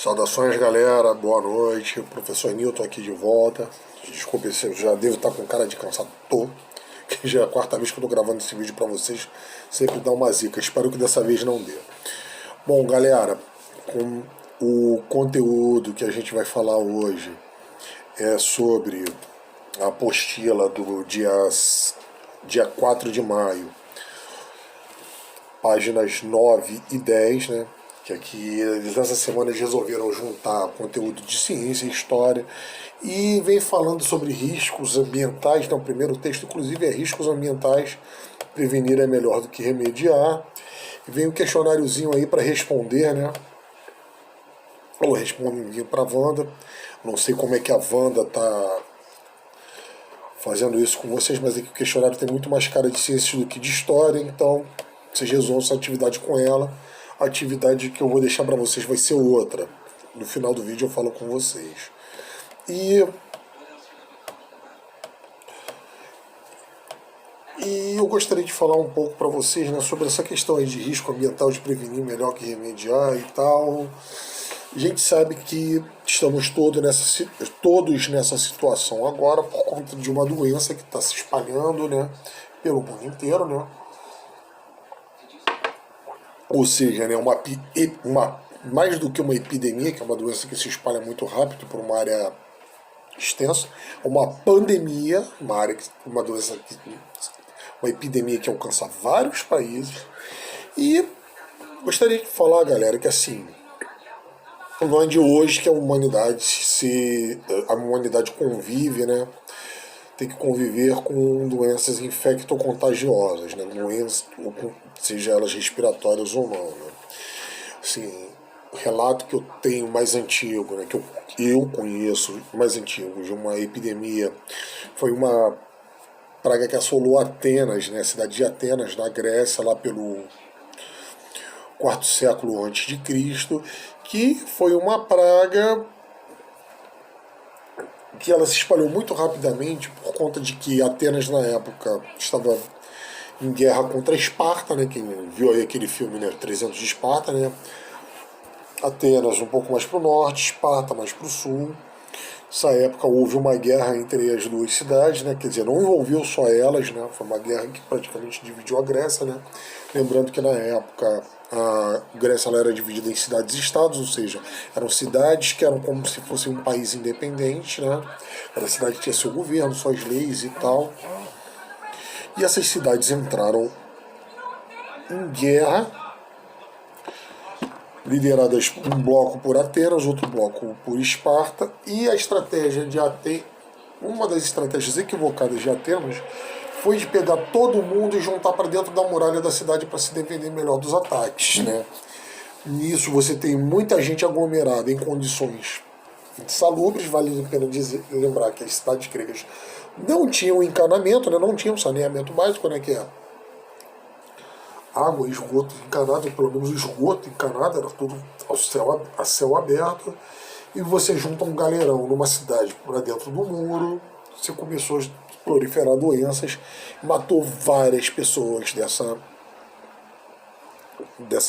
Saudações, galera, boa noite. Professor Newton aqui de volta. Desculpe se eu já devo estar com cara de cansado, que já é a quarta vez que eu estou gravando esse vídeo para vocês. Sempre dá uma zica, espero que dessa vez não dê. Bom, galera, com o conteúdo que a gente vai falar hoje é sobre a apostila do dia 4 de maio, páginas 9 e 10, né? Que aqui eles essa semana eles resolveram juntar conteúdo de ciência e história e vem falando sobre riscos ambientais. Então, o primeiro texto, inclusive, é riscos ambientais, prevenir é melhor do que remediar. E vem um questionáriozinho aí para responder, né? Eu respondo para a Wanda. Não sei como é que a Wanda tá fazendo isso com vocês, mas aqui o questionário tem muito mais cara de ciência do que de história, então vocês resolvam essa atividade com ela. A atividade que eu vou deixar para vocês vai ser outra. No final do vídeo eu falo com vocês. E eu gostaria de falar um pouco para vocês, né, sobre essa questão aí de risco ambiental, de prevenir melhor que remediar e tal. A gente sabe que estamos todos nessa situação agora por conta de uma doença que está se espalhando, né, pelo mundo inteiro, né? Ou seja, né, mais do que uma epidemia, que é uma doença que se espalha muito rápido por uma área extensa, uma pandemia, uma doença, uma epidemia que alcança vários países. E gostaria de falar, galera, que assim, não é de hoje que a humanidade convive, né? Tem que conviver com doenças infectocontagiosas, né? Doenças, seja elas respiratórias ou não, né? Assim, o relato que eu tenho mais antigo, né, que eu conheço mais antigo de uma epidemia, foi uma praga que assolou Atenas, né, a cidade de Atenas, na Grécia, lá pelo quarto século antes de Cristo, que foi uma praga que ela se espalhou muito rapidamente por conta de que Atenas na época estava em guerra contra Esparta, né? Quem viu aí aquele filme, né, 300 de Esparta, né? Atenas um pouco mais para o norte, Esparta mais para o sul. Nessa época houve uma guerra entre as duas cidades, né? Quer dizer, não envolveu só elas, né? Foi uma guerra que praticamente dividiu a Grécia, né? Lembrando que na época a Grécia ela era dividida em cidades e estados, ou seja, eram cidades que eram como se fosse um país independente, né? Cada cidade tinha seu governo, suas leis e tal. E essas cidades entraram em guerra, lideradas um bloco por Atenas, outro bloco por Esparta, e a estratégia de Atenas, uma das estratégias equivocadas de Atenas, foi de pegar todo mundo e juntar para dentro da muralha da cidade para se defender melhor dos ataques, né? Nisso você tem muita gente aglomerada em condições insalubres. Vale a pena lembrar que as cidades gregas não tinham encanamento, né? Não tinham saneamento básico, né? Que é água, esgoto encanado, pelo menos o esgoto encanado, era tudo a céu aberto, e você junta um galerão numa cidade para dentro do muro, você começou a proliferar doenças, matou várias pessoas dessa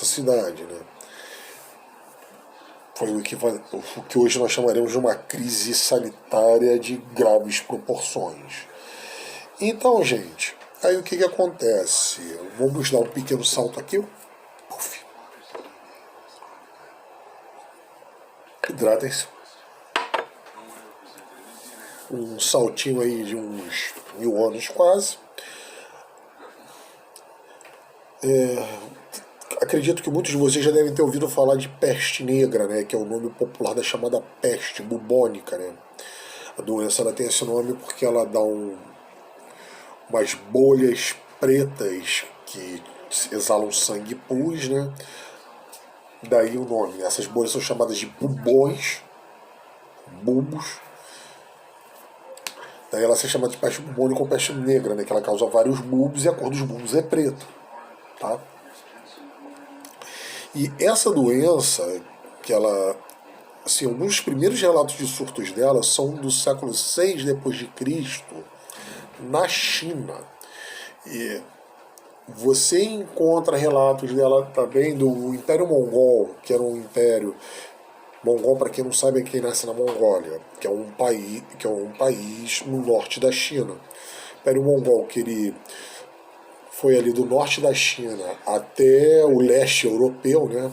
cidade, né? Foi o que hoje nós chamaremos de uma crise sanitária de graves proporções. Então, gente, aí o que acontece? Vamos dar um pequeno salto aqui. Puf. Hidratem-se. Um saltinho aí de uns 1000 anos quase. Acredito que muitos de vocês já devem ter ouvido falar de peste negra, né? Que é o nome popular da chamada peste bubônica, né? A doença ela tem esse nome porque ela dá umas bolhas pretas que exalam sangue e pus, né? Daí o nome. Essas bolhas são chamadas de bubons, bulbos. Daí ela se chama de peste bubônica ou peste negra, né? Que ela causa vários bulbos e a cor dos bulbos é preto, tá? E essa doença, que ela, assim, alguns dos primeiros relatos de surtos dela são do século 6 depois de Cristo, na China. E você encontra relatos dela também do Império Mongol, que era um império Mongol, para quem não sabe, é quem nasce na Mongólia, que é um país no norte da China. O Império Mongol, que ele foi ali do norte da China até o leste europeu, né?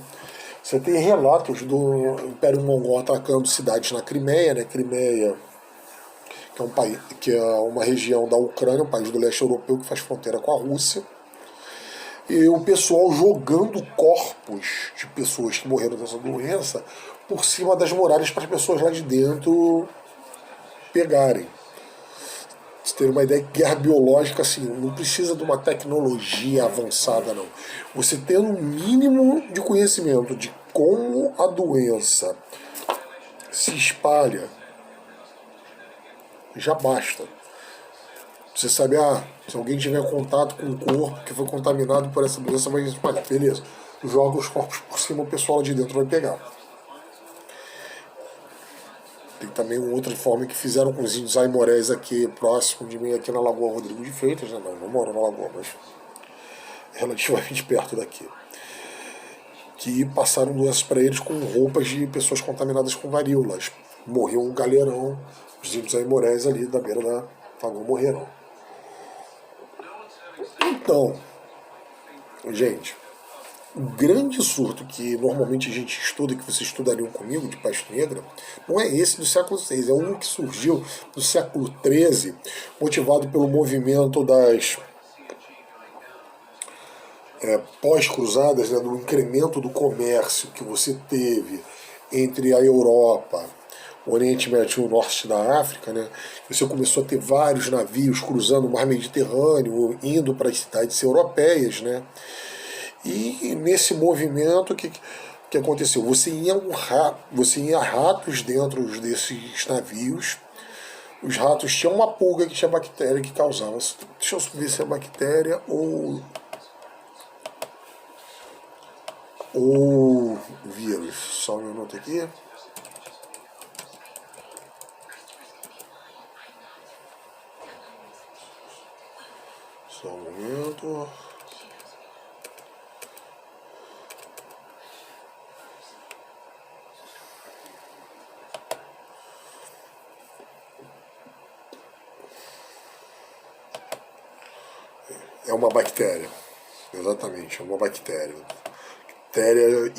Você tem relatos do Império Mongol atacando cidades na Crimeia, né? Crimeia, que é um país, que é uma região da Ucrânia, um país do leste europeu que faz fronteira com a Rússia. E o pessoal jogando corpos de pessoas que morreram dessa doença por cima das muralhas para as pessoas lá de dentro pegarem. Você ter uma ideia, guerra biológica, assim, não precisa de uma tecnologia avançada, não. Você ter um mínimo de conhecimento de como a doença se espalha, já basta. Você sabe, se alguém tiver contato com o corpo que foi contaminado por essa doença, vai espalhar. Beleza. Joga os corpos por cima, o pessoal lá de dentro vai pegar. Tem também uma outra forma que fizeram com os índios aimorés aqui, próximo de mim, aqui na Lagoa Rodrigo de Freitas, né? Não moro na Lagoa, mas relativamente perto daqui. Que passaram doenças para eles com roupas de pessoas contaminadas com varíolas. Morreu um galerão, os índios aimorés ali da beira da Lagoa morreram. Então, gente, o grande surto que normalmente a gente estuda, que vocês estudariam comigo, de peste negra, não é esse do século VI, é um que surgiu no século XIII, motivado pelo movimento das pós-cruzadas, né, do incremento do comércio que você teve entre a Europa, o Oriente Médio e o Norte da África, né, você começou a ter vários navios cruzando o Mar Mediterrâneo, indo para as cidades europeias, né, e nesse movimento, que aconteceu? Você ia ratos dentro desses navios. Os ratos tinham uma pulga que tinha bactéria que causava. Deixa eu ver se é bactéria ou vírus. Só um minuto aqui. Só um momento. É uma bactéria. Exatamente, é uma bactéria. Bactéria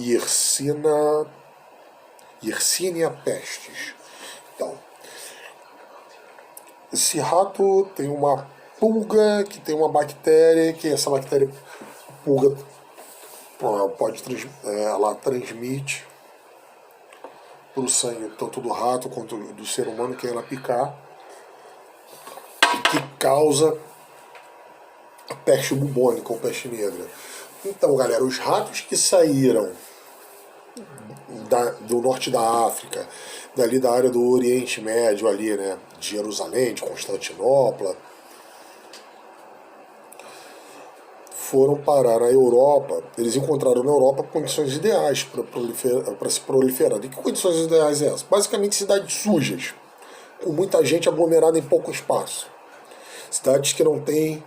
Yersinia pestis. Então, esse rato tem uma pulga que tem uma bactéria, que essa bactéria, pulga, ela transmite para o sangue, tanto do rato quanto do ser humano, que ela picar, que causa a peste bubônica ou peste negra. Então, galera, os ratos que saíram do norte da África, dali da área do Oriente Médio, ali, né, de Jerusalém, de Constantinopla, foram parar na Europa. Eles encontraram na Europa condições ideais para se proliferar. E que condições ideais é essas? Basicamente cidades sujas, com muita gente aglomerada em pouco espaço. Cidades que não têm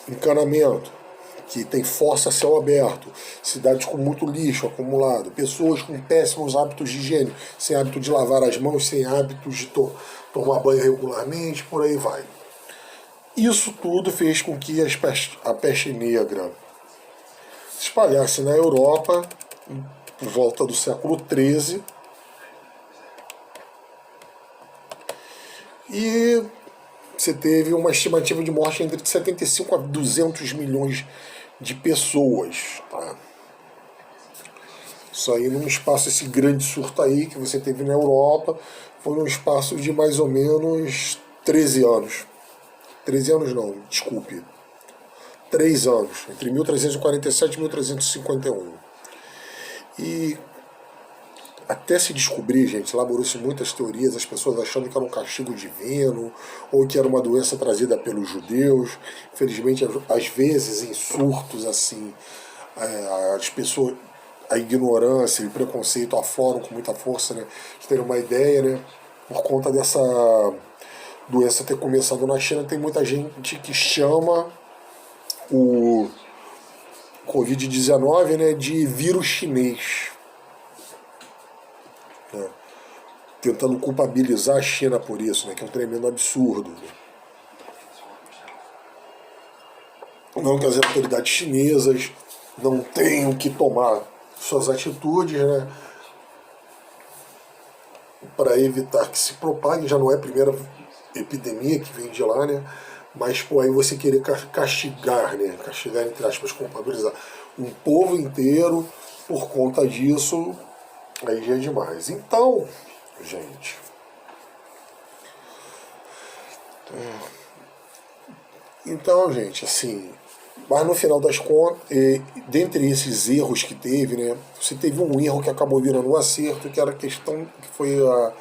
encanamento, que tem fossa a céu aberto, cidades com muito lixo acumulado, pessoas com péssimos hábitos de higiene, sem hábito de lavar as mãos, sem hábitos de tomar banho regularmente, por aí vai. Isso tudo fez com que a peste negra se espalhasse na Europa por volta do século XIII e você teve uma estimativa de morte entre 75 a 200 milhões de pessoas. Tá? Isso aí num espaço, esse grande surto aí que você teve na Europa, foi num espaço de mais ou menos 13 anos. 13 anos não, desculpe. 3 anos, entre 1347 e 1351. E até se descobrir, gente, elaborou-se muitas teorias, as pessoas achando que era um castigo divino, ou que era uma doença trazida pelos judeus. Infelizmente, às vezes, em surtos assim, as pessoas, a ignorância e o preconceito afloram com muita força, né? Pra terem uma ideia, né? Por conta dessa doença ter começado na China, tem muita gente que chama o Covid-19, né, de vírus chinês. né? Tentando culpabilizar a China por isso, né? Que é um tremendo absurdo. Né? Não que as autoridades chinesas não tenham que tomar suas atitudes, né? Para evitar que se propague, já não é a primeira epidemia que vem de lá, né? Mas, pô, aí você querer castigar, né? Castigar, entre aspas, culpabilizar um povo inteiro por conta disso, aí já é demais. Gente, gente, assim, mas no final das contas, dentre esses erros que teve, né, você teve um erro que acabou virando um acerto, que era a questão que foi a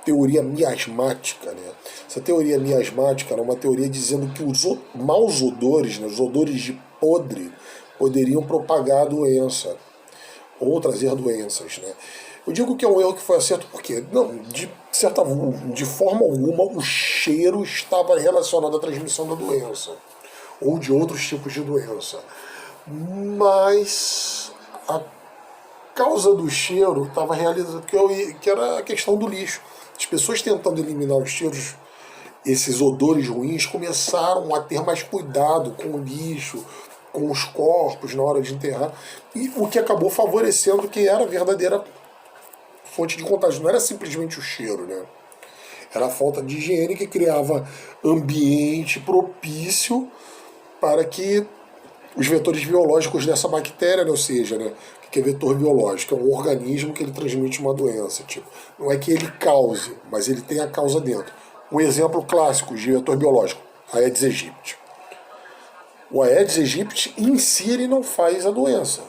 teoria miasmática, né? Essa teoria miasmática era uma teoria dizendo que os maus odores, né, os odores de podre, poderiam propagar a doença ou trazer doenças, né? Eu digo que é um erro que foi acerto porque, não, de forma alguma, o cheiro estava relacionado à transmissão da doença ou de outros tipos de doença. Mas a causa do cheiro estava realizada, que era a questão do lixo. As pessoas tentando eliminar os cheiros, esses odores ruins, começaram a ter mais cuidado com o lixo, com os corpos na hora de enterrar, e o que acabou favorecendo que era a verdadeira fonte de contágio. Não era simplesmente o cheiro, né? Era a falta de higiene que criava ambiente propício para que os vetores biológicos dessa bactéria, né, ou seja, né, o que é vetor biológico? É um organismo que ele transmite uma doença. Tipo, não é que ele cause, mas ele tem a causa dentro. Um exemplo clássico de vetor biológico, a Aedes aegypti. O Aedes aegypti em si ele não faz a doença.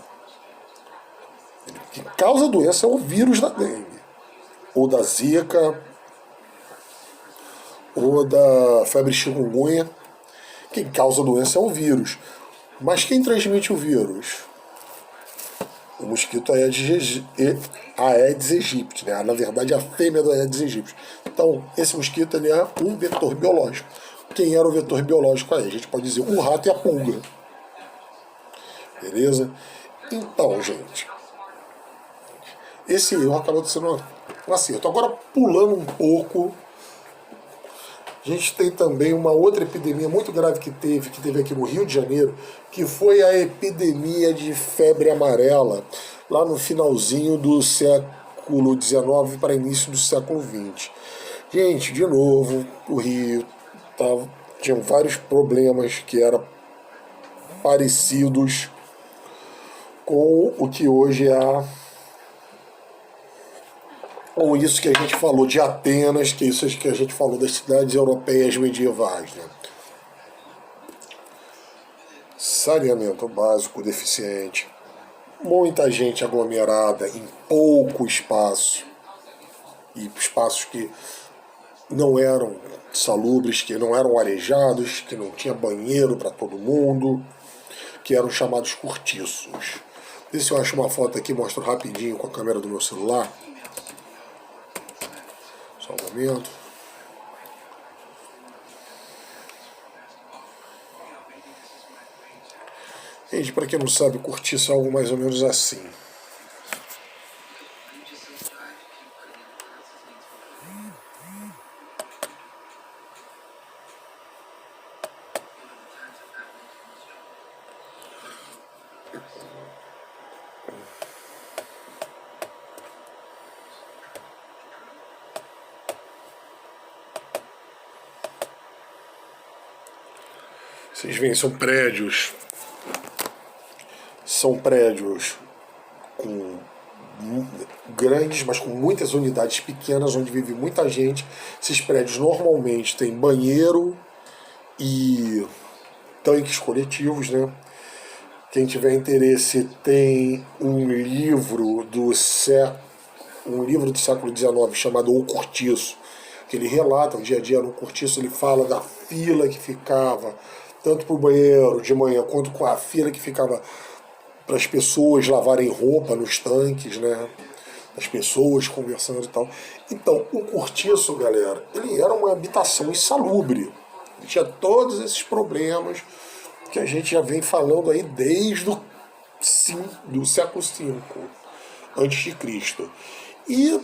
O que causa a doença é o vírus da dengue, ou da zika, ou da febre chikungunya. Quem causa a doença é o vírus. Mas quem transmite o vírus? O mosquito Aedes aegypti, né? Na verdade, a fêmea do Aedes aegypti. Então, esse mosquito ele é um vetor biológico. Quem era o vetor biológico aí? A gente pode dizer o rato e a pulga. Beleza? Então, gente, esse erro acabou sendo um acerto. Agora, pulando um pouco, a gente tem também uma outra epidemia muito grave que teve aqui no Rio de Janeiro, que foi a epidemia de febre amarela, lá no finalzinho do século XIX para início do século XX. Gente, de novo, o Rio tinha vários problemas que eram parecidos com o que hoje é ou isso que a gente falou de Atenas, que é isso que a gente falou das cidades europeias medievais, né? Saneamento básico deficiente, muita gente aglomerada em pouco espaço, e espaços que não eram salubres, que não eram arejados, que não tinha banheiro para todo mundo, que eram chamados cortiços. Vê se eu acho uma foto aqui, mostro rapidinho com a câmera do meu celular. Só um momento. Gente, para quem não sabe, cortiço é algo mais ou menos assim. Vocês veem, são prédios com grandes, mas com muitas unidades pequenas, onde vive muita gente. Esses prédios normalmente têm banheiro e tanques coletivos, né? Quem tiver interesse tem um livro do século XIX chamado O Cortiço, que ele relata o dia a dia no cortiço. Ele fala da fila que ficava tanto para o banheiro de manhã quanto com a fila que ficava para as pessoas lavarem roupa nos tanques, né? As pessoas conversando e tal. Então, o cortiço, galera, ele era uma habitação insalubre. Ele tinha todos esses problemas que a gente já vem falando aí desde do século V antes de Cristo. E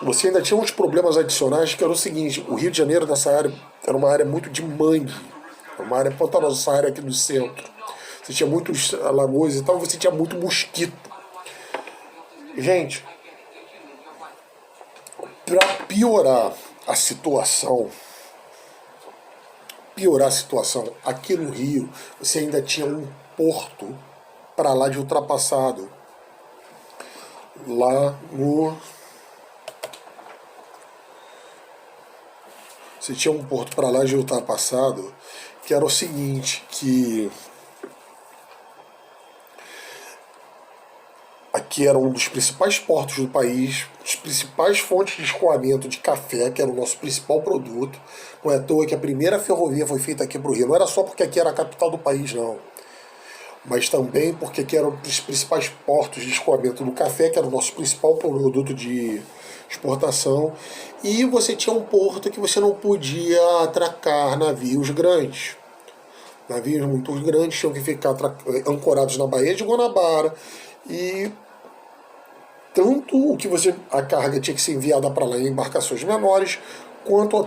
você ainda tinha uns problemas adicionais, que era o seguinte: o Rio de Janeiro, nessa área, era uma área muito de mangue, era uma área pantanosa, essa área aqui do centro. Você tinha muitos lagoas e tal, você tinha muito mosquito. Gente, para piorar a situação, aqui no Rio, você ainda tinha um porto para lá de ultrapassado. Lá no. Você tinha um porto para lá de ultrapassado, que era o seguinte, que aqui era um dos principais portos do país, as principais fontes de escoamento de café, que era o nosso principal produto. Não é à toa que a primeira ferrovia foi feita aqui para o Rio. Não era só porque aqui era a capital do país, não. Mas também porque aqui eram os principais portos de escoamento do café, que era o nosso principal produto de exportação. E você tinha um porto que você não podia atracar navios grandes. Navios muito grandes tinham que ficar ancorados na Baía de Guanabara. E tanto a carga tinha que ser enviada para lá em embarcações menores, quanto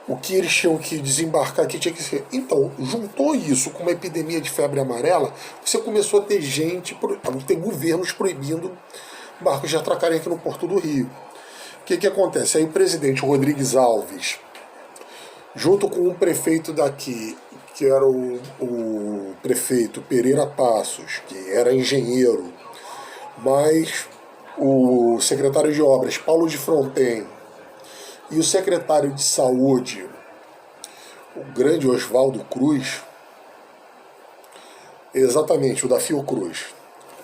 o que eles tinham que desembarcar aqui tinha que ser. Então, juntou isso com uma epidemia de febre amarela, você começou a ter ter governos proibindo barcos de atracarem aqui no Porto do Rio. O que acontece? Aí o presidente Rodrigues Alves, junto com o prefeito daqui, que era o prefeito Pereira Passos, que era engenheiro, mas o secretário de obras Paulo de Fronten e o secretário de saúde, o grande Oswaldo Cruz, exatamente, o da Fiocruz.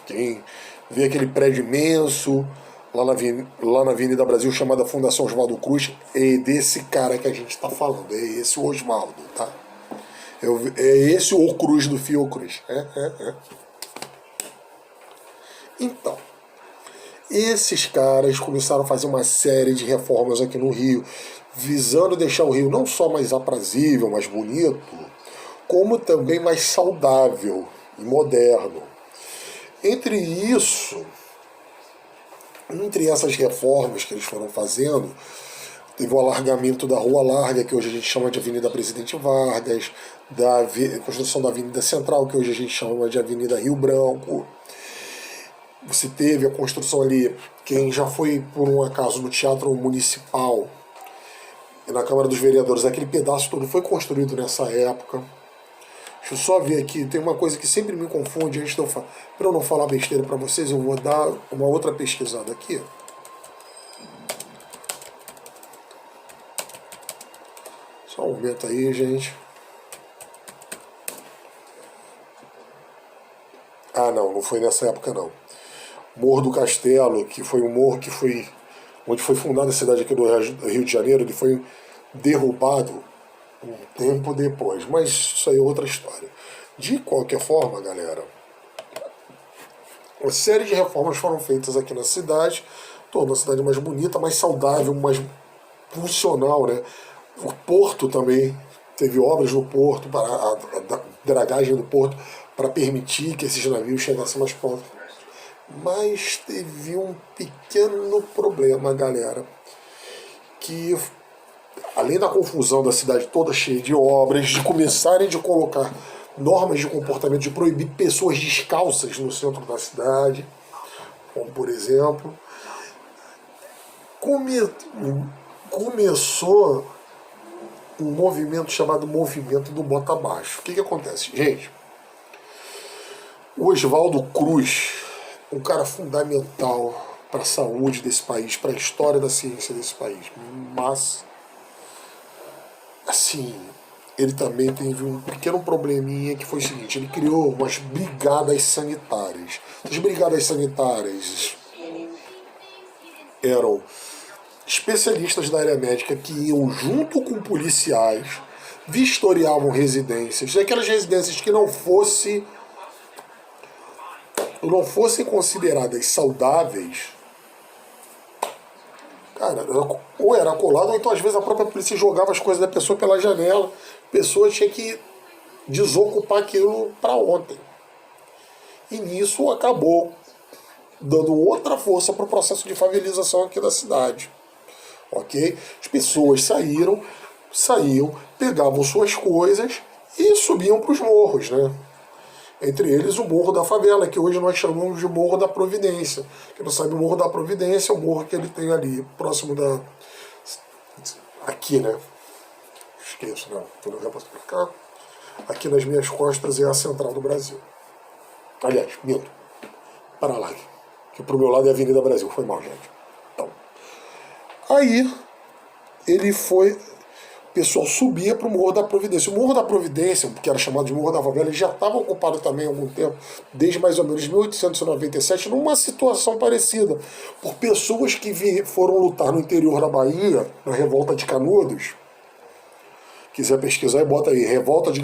Quem vê aquele prédio imenso lá na Avenida Brasil, chamada Fundação Oswaldo Cruz, é desse cara que a gente está falando, é esse o Oswaldo, tá? É esse o Cruz do Fiocruz. Então, esses caras começaram a fazer uma série de reformas aqui no Rio, visando deixar o Rio não só mais aprazível, mais bonito, como também mais saudável e moderno. Entre essas reformas que eles foram fazendo, teve o alargamento da Rua Larga, que hoje a gente chama de Avenida Presidente Vargas, da construção da Avenida Central, que hoje a gente chama de Avenida Rio Branco. Você teve a construção ali, quem já foi por um acaso no Teatro Municipal e na Câmara dos Vereadores, aquele pedaço todo foi construído nessa época. Deixa eu só ver aqui, tem uma coisa que sempre me confunde, para eu não falar besteira para vocês, eu vou dar uma outra pesquisada aqui. Só um momento aí, gente. Ah, não foi nessa época não. Morro do Castelo, que foi um morro onde foi fundada a cidade aqui do Rio de Janeiro, ele foi derrubado um tempo depois, mas isso aí é outra história. De qualquer forma, galera, uma série de reformas foram feitas aqui na cidade, tornou a cidade mais bonita, mais saudável, mais funcional, né? O porto também, teve obras no porto, para a dragagem do porto, para permitir que esses navios chegassem mais próximos. Mas teve um pequeno problema, galera, que além da confusão da cidade toda cheia de obras, de começarem a colocar normas de comportamento, de proibir pessoas descalças no centro da cidade, como por exemplo, começou um movimento chamado Movimento do Bota Abaixo. O que acontece? Gente, o Oswaldo Cruz, um cara fundamental para a saúde desse país, para a história da ciência desse país, mas assim, ele também teve um pequeno probleminha, que foi o seguinte: ele criou umas brigadas sanitárias. As brigadas sanitárias eram especialistas da área médica que iam junto com policiais, vistoriavam residências, aquelas residências que não fossem consideradas saudáveis. Cara, ou era colado, ou então às vezes a própria polícia jogava as coisas da pessoa pela janela. A pessoa tinha que desocupar aquilo para ontem. E nisso acabou dando outra força para o processo de favelização aqui da cidade. Ok? As pessoas saíam, pegavam suas coisas e subiam para os morros, né? Entre eles o Morro da Favela, que hoje nós chamamos de Morro da Providência. Quem não sabe, o Morro da Providência é o morro que ele tem ali, próximo da... Aqui, né? Esqueço, né? Quando eu já passo pra cá. Aqui nas minhas costas é a central do Brasil. Aliás, minto. Para lá. Que pro meu lado é a Avenida Brasil. Foi mal, gente. Então, aí ele foi... O pessoal subia para o Morro da Providência. O Morro da Providência, que era chamado de Morro da Favela, ele já estava ocupado também há algum tempo, desde mais ou menos 1897, numa situação parecida, por pessoas que foram lutar no interior da Bahia, na Revolta de Canudos. Quiser pesquisar, bota aí, Revolta de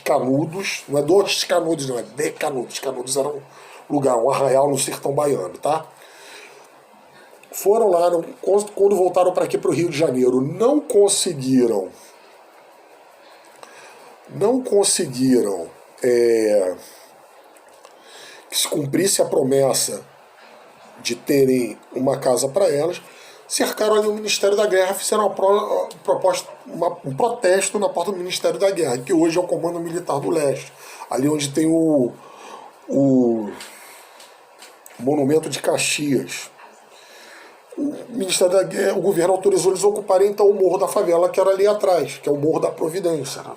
Canudos, não é dos Canudos, não, é de Canudos. Canudos era um lugar, um arraial no sertão baiano, tá? Foram lá, quando voltaram para aqui, para o Rio de Janeiro, não conseguiram que se cumprisse a promessa de terem uma casa para elas, cercaram ali o Ministério da Guerra, fizeram um protesto na porta do Ministério da Guerra, que hoje é o Comando Militar do Leste, ali onde tem o Monumento de Caxias. O Ministério da Guerra, o governo autorizou eles ocuparem então o Morro da Favela, que era ali atrás, que é o Morro da Providência, né?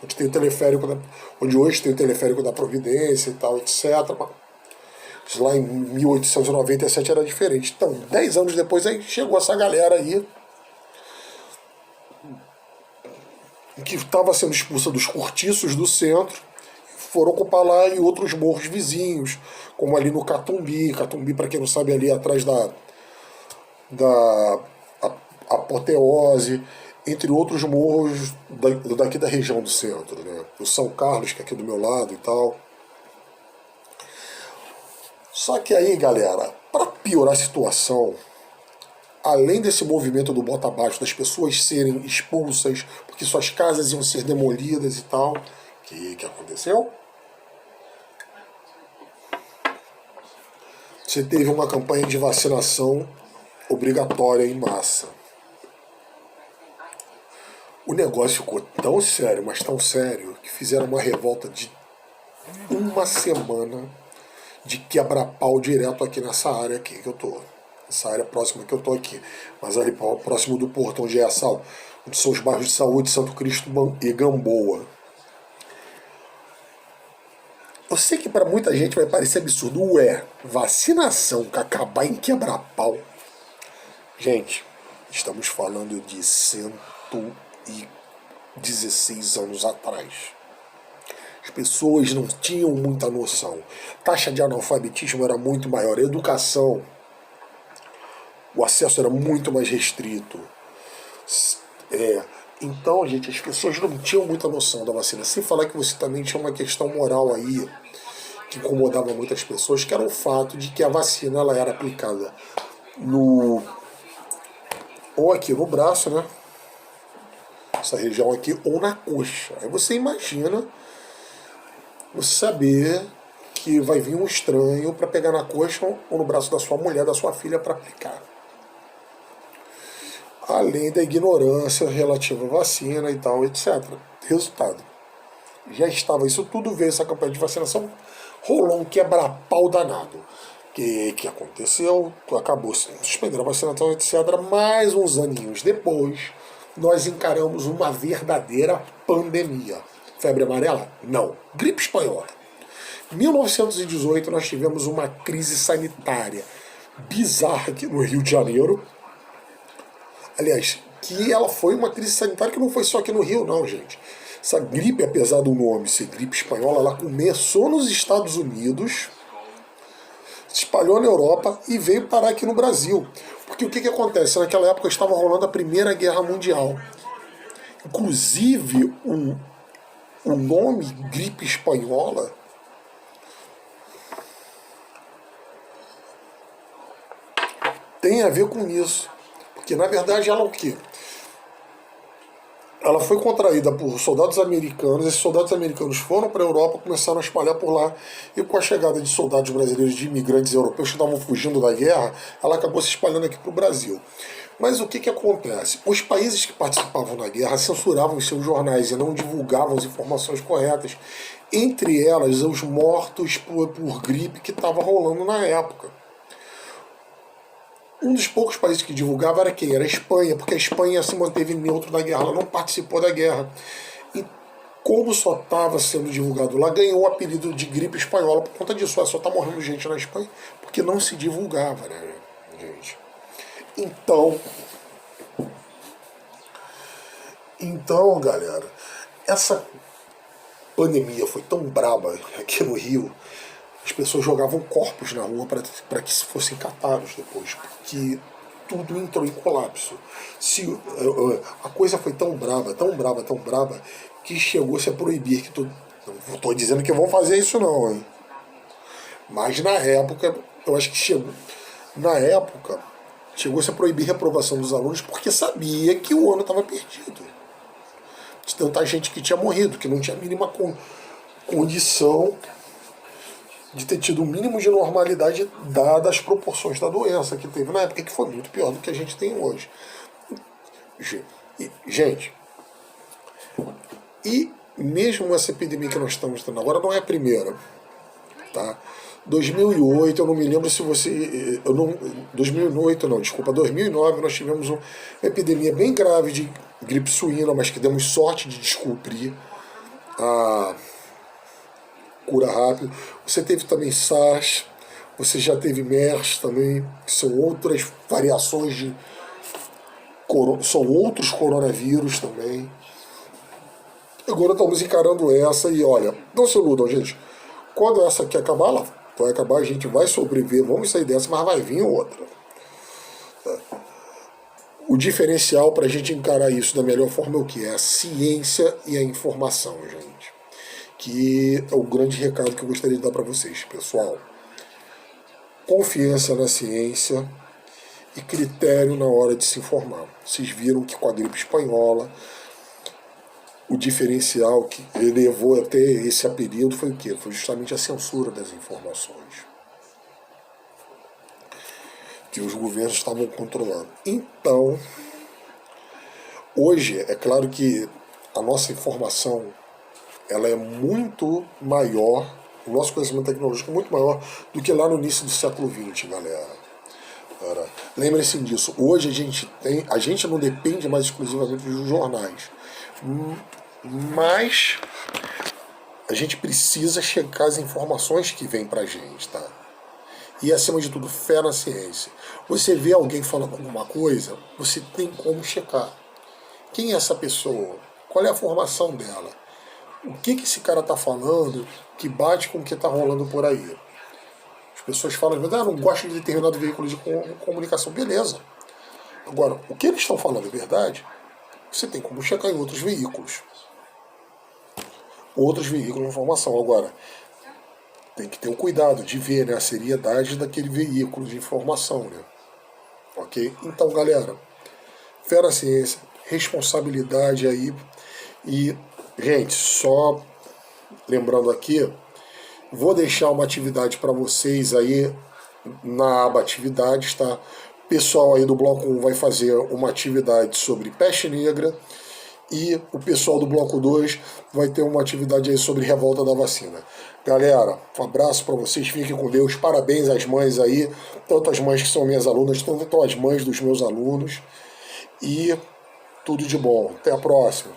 Onde tem o teleférico, onde hoje tem o teleférico da Providência e tal, etc. Mas lá em 1897 era diferente. Então, 10 anos depois, aí chegou essa galera aí que estava sendo expulsa dos cortiços do centro, foram ocupar lá em outros morros vizinhos, como ali no Catumbi. Catumbi, para quem não sabe, ali atrás da Apoteose, entre outros morros daqui da região do centro, né? O São Carlos, que é aqui do meu lado e tal. Só que aí, galera, para piorar a situação, além desse movimento do bota abaixo, das pessoas serem expulsas, porque suas casas iam ser demolidas e tal, o que aconteceu? Você teve uma campanha de vacinação obrigatória em massa. O negócio ficou tão sério, mas tão sério, que fizeram uma revolta de uma semana de quebra-pau direto aqui nessa área aqui que eu tô. Essa área próxima que eu tô aqui. Mas ali próximo do porto, onde é a sala, onde são os bairros de Saúde, Santo Cristo e Gamboa. Eu sei que para muita gente vai parecer absurdo. Ué, vacinação que acabar em quebra-pau. Gente, estamos falando de 116 anos atrás. As pessoas não tinham muita noção. A taxa de analfabetismo era muito maior. A educação, o acesso era muito mais restrito. Então, gente, as pessoas não tinham muita noção da vacina. Sem falar que você também tinha uma questão moral aí que incomodava muitas pessoas, que era o fato de que a vacina ela era aplicada ou aqui no braço, né? Essa região aqui, ou na coxa. Aí você imagina você saber que vai vir um estranho para pegar na coxa ou no braço da sua mulher, da sua filha, para aplicar. Além da ignorância relativa à vacina e tal, etc. Resultado. Já estava isso tudo, veio essa campanha de vacinação, rolou um quebra-pau danado. Que aconteceu? Acabou suspendendo a vacinação, etc. Mais uns aninhos depois, nós encaramos uma verdadeira pandemia. Febre amarela? Não. Gripe espanhola. Em 1918, nós tivemos uma crise sanitária bizarra aqui no Rio de Janeiro. Aliás, que ela foi uma crise sanitária que não foi só aqui no Rio, não, gente. Essa gripe, apesar do nome ser gripe espanhola, ela começou nos Estados Unidos, se espalhou na Europa e veio parar aqui no Brasil. Porque o que acontece? Naquela época estava rolando a Primeira Guerra Mundial. Inclusive, o nome gripe espanhola tem a ver com isso. Porque, na verdade, ela é o quê? ela foi contraída por soldados americanos, esses soldados americanos foram para a Europa, começaram a espalhar por lá, e com a chegada de soldados brasileiros, de imigrantes europeus que estavam fugindo da guerra, ela acabou se espalhando aqui para o Brasil. Mas o que acontece? Os países que participavam da guerra censuravam os seus jornais e não divulgavam as informações corretas, entre elas os mortos por gripe que estava rolando na época. Um dos poucos países que divulgava era quem? Era a Espanha, porque a Espanha se manteve neutro na guerra, ela não participou da guerra. E como só estava sendo divulgado lá, ganhou o apelido de gripe espanhola por conta disso. Só está morrendo gente na Espanha porque não se divulgava, né, gente? Então, galera, essa pandemia foi tão braba aqui no Rio. As pessoas jogavam corpos na rua para que fossem catados depois, porque tudo entrou em colapso. A coisa foi tão braba, tão braba, tão braba, que chegou-se a proibir que tudo. Não estou dizendo que vão fazer isso não, hein? Mas na época, eu acho que chegou. Na época, chegou-se a proibir a reprovação dos alunos porque sabia que o ano estava perdido. De tanta gente que tinha morrido, que não tinha a mínima condição de ter tido o mínimo de normalidade dadas as proporções da doença que teve na época, que foi muito pior do que a gente tem hoje. Gente, e mesmo essa epidemia que nós estamos tendo agora não é a primeira, tá? 2008, eu não me lembro se você... 2008 não, desculpa, 2009 nós tivemos uma epidemia bem grave de gripe suína, mas que demos sorte de descobrir a cura rápida. Você teve também SARS, você já teve MERS também, que são outras variações são outros coronavírus também. Agora estamos encarando essa e olha, não se iludam, gente. Quando essa aqui acabar, ela vai acabar, a gente vai sobreviver, vamos sair dessa, mas vai vir outra. O diferencial para a gente encarar isso da melhor forma é o que? É a ciência e a informação, gente. Que é o grande recado que eu gostaria de dar para vocês, pessoal. Confiança na ciência e critério na hora de se informar. Vocês viram que com a gripe espanhola, o diferencial que levou até esse apelido foi o quê? Foi justamente a censura das informações que os governos estavam controlando. Então, hoje, é claro que a nossa informação ela é muito maior, o nosso conhecimento tecnológico é muito maior do que lá no início do século XX, galera. Lembrem-se disso. Hoje a gente não depende mais exclusivamente dos jornais, mas a gente precisa checar as informações que vêm pra gente, tá? E acima de tudo, fé na ciência. Você vê alguém falando alguma coisa, você tem como checar. Quem é essa pessoa? Qual é a formação dela? O que esse cara está falando que bate com o que está rolando por aí? As pessoas falam, não gosto de determinado veículo de comunicação. Beleza. Agora, o que eles estão falando é verdade? Você tem como checar em outros veículos. Outros veículos de informação. Agora, tem que ter o cuidado de ver, né, a seriedade daquele veículo de informação. Né? Ok? Então, galera, fé na ciência, responsabilidade aí. E, gente, só lembrando aqui, vou deixar uma atividade para vocês aí na aba atividades, tá? O pessoal aí do Bloco 1 vai fazer uma atividade sobre peste negra e o pessoal do Bloco 2 vai ter uma atividade aí sobre revolta da vacina. Galera, um abraço para vocês, fiquem com Deus, parabéns às mães aí, tanto as mães que são minhas alunas, tanto as mães dos meus alunos, e tudo de bom. Até a próxima.